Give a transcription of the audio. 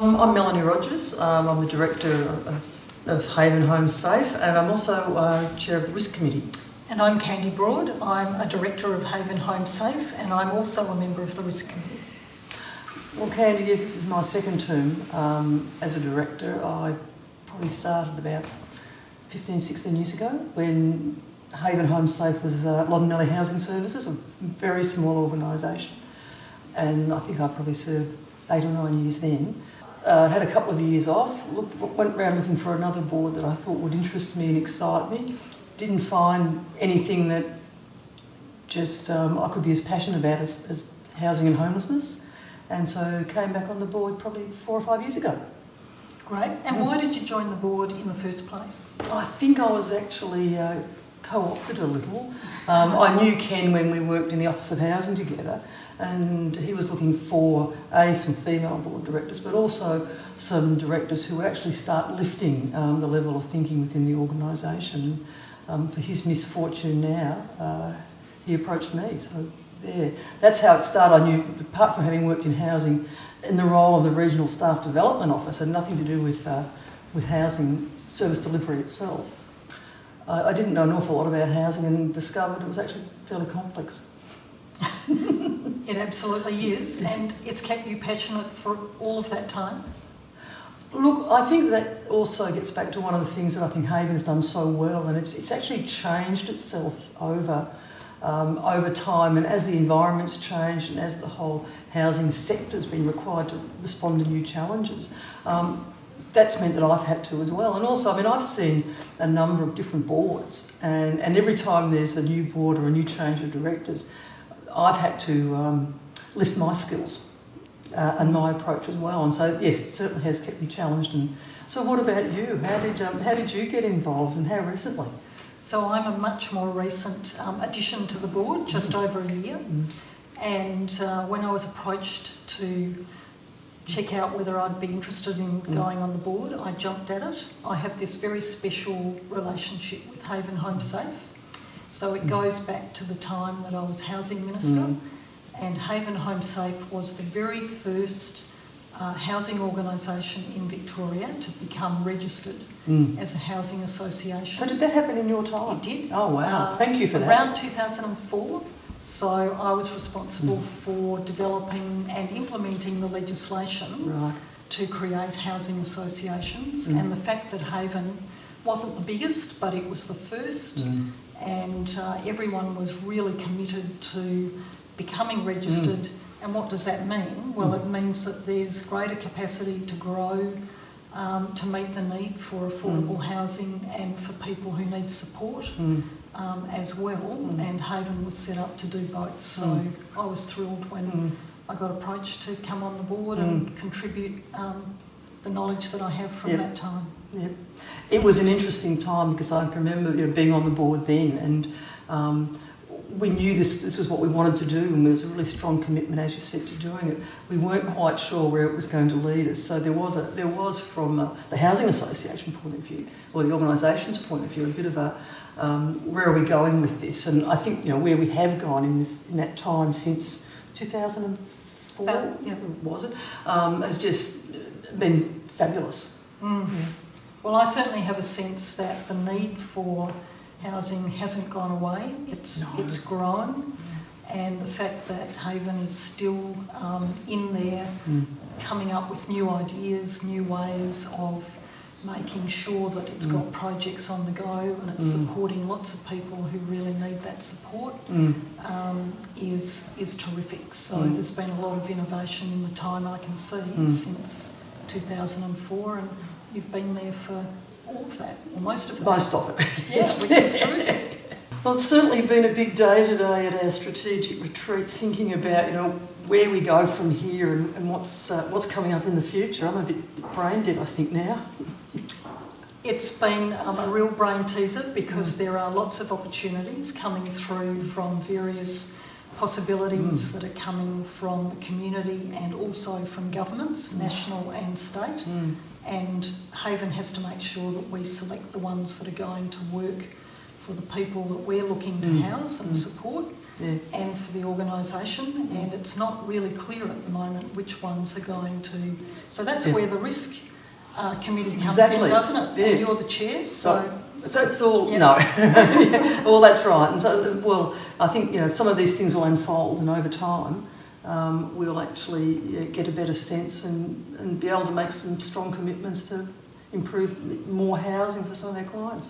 I'm Melanie Rogers. I'm the Director of Haven Home Safe, and I'm also Chair of the Risk Committee. And I'm Candy Broad. I'm a Director of Haven Home Safe, and I'm also a member of the Risk Committee. Well, Candy, this is my second term as a Director. I probably started about 15, 16 years ago when Haven Home Safe was Loddon Housing Services, a very small organisation. And I think I probably served 8 or 9 years then. Had a couple of years off, went around looking for another board that I thought would interest me and excite me. Didn't find anything that just I could be as passionate about as housing and homelessness. And so came back on the board probably 4 or 5 years ago. Great. And why did you join the board in the first place? I think I was actually co-opted a little. I knew Ken when we worked in the Office of Housing together, and he was looking for some female board directors, but also some directors who would actually start lifting the level of thinking within the organisation. For his misfortune now, he approached me. So there, that's how it started. I knew, apart from having worked in housing, in the role of the Regional Staff Development Officer, nothing to do with housing service delivery itself. I didn't know an awful lot about housing and discovered it was actually fairly complex. It absolutely is, and it's kept you passionate for all of that time. Look, I think that also gets back to one of the things that I think Haven's done so well, and it's actually changed itself over time, and as the environment's changed and as the whole housing sector's been required to respond to new challenges, that's meant that I've had to as well. And also, I mean, I've seen a number of different boards, and every time there's a new board or a new change of directors, I've had to lift my skills and my approach as well. And so, yes, it certainly has kept me challenged. And so what about you? How did you get involved, and how recently? So I'm a much more recent addition to the board, just over a year. And when I was approached to check out whether I'd be interested in going on the board, I jumped at it. I have this very special relationship with Haven Home Safe. So it goes back to the time that I was Housing Minister, and Haven Home Safe was the very first housing organisation in Victoria to become registered as a housing association. So did that happen in your time? It did. Oh wow, thank you for that. Around 2004. So I was responsible for developing and implementing the legislation to create housing associations, and the fact that Haven wasn't the biggest, but it was the first, and everyone was really committed to becoming registered. And what does that mean? Well, it means that there's greater capacity to grow, to meet the need for affordable housing and for people who need support as well. And Haven was set up to do both. So I was thrilled when I got approached to come on the board and contribute the knowledge that I have from that time. Yep. It was an interesting time because I remember being on the board then, and we knew this was what we wanted to do, and there was a really strong commitment, as you said, to doing it. We weren't quite sure where it was going to lead us, so there was from the Housing Association point of view, or the organisation's point of view, a bit of a where are we going with this? And I think where we have gone in that time since 2004, was it, has just been fabulous. Well, I certainly have a sense that the need for housing hasn't gone away. It's grown, and the fact that Haven is still in there, coming up with new ideas, new ways of making sure that it's got projects on the go and it's supporting lots of people who really need that support, is terrific. So there's been a lot of innovation in the time I can see since 2004, and you've been there for all of that, or most of that. Most of it, yes. Yeah, which is terrific. Well, it's certainly been a big day today at our strategic retreat, thinking about where we go from here and what's coming up in the future. I'm a bit brain dead, I think, now. It's been a real brain teaser because there are lots of opportunities coming through from various possibilities that are coming from the community and also from governments, national and state. And Haven has to make sure that we select the ones that are going to work for the people that we're looking to house and support, and for for the organisation, and it's not really clear at the moment which ones are going to. So that's where the risk committee comes in, doesn't it? Yeah. And you're the chair, so it's all yeah. no. Yeah. Well, that's right. And so, well, I think some of these things will unfold, and over time, we'll actually get a better sense and be able to make some strong commitments to improve more housing for some of our clients.